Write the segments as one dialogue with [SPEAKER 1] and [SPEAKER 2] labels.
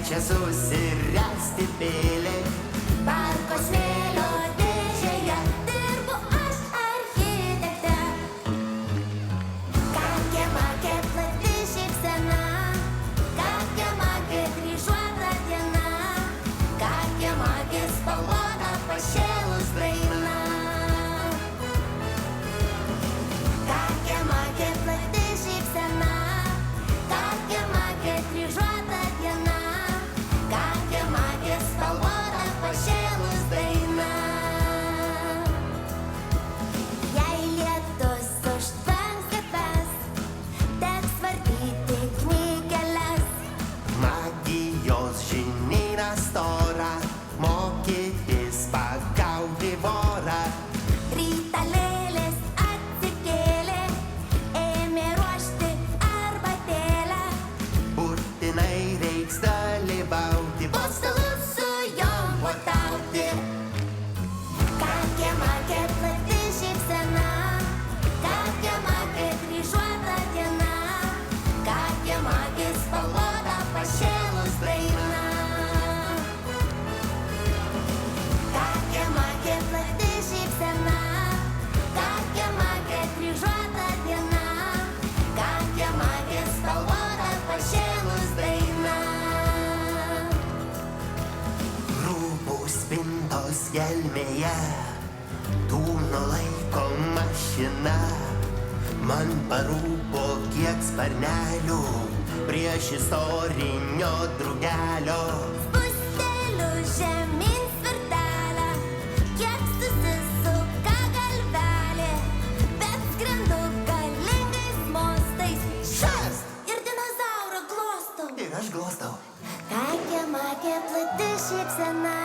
[SPEAKER 1] čia susirasti pilį.
[SPEAKER 2] Parko smėlio dėžėje dirbu aš architekte. Kakė makė plati šypsena, kakė makė dryžuota diena, kakė makė spalvota pašėlus daina. Kakė makė plati šypsena, kakė makė dryžuota diena, kakė makė spalvota pašėlus daina. Jei lietus užtvanks gatves, teks vartyti knygeles.
[SPEAKER 1] Magijos žinyną storą, mokytis pagauti vorą.
[SPEAKER 2] Rytą lėlės atsikėlė, ėmė ruošti arbatėlę.
[SPEAKER 1] Būtinai reiks dalyvauti,
[SPEAKER 2] Po stalu su jom puotauti. Kakė makė plati šypsena, kakė makė dryžuota diena, kakė makė spalvota pašėlus daina. Kakė makė plati šypsena, kakė makė dryžuota diena, kakė makė spalvota pašėlus daina.
[SPEAKER 1] rūbų spintos gelmėje, tūno laiko mašina. Man parūpo kiek sparnelių prieš istorinio drugelio.
[SPEAKER 2] Spusteliu žemyn svirtelę, kiek susisuka galvelė, bet skrendu galingais mostais. Šast ir dinozaurą glostau.
[SPEAKER 1] Ir aš glostau.
[SPEAKER 2] Kakė makė plati šypsena,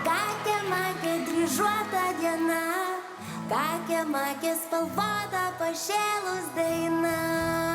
[SPEAKER 2] kakė makė dryžuota diena, kakė makė spalvota pašėlus daina.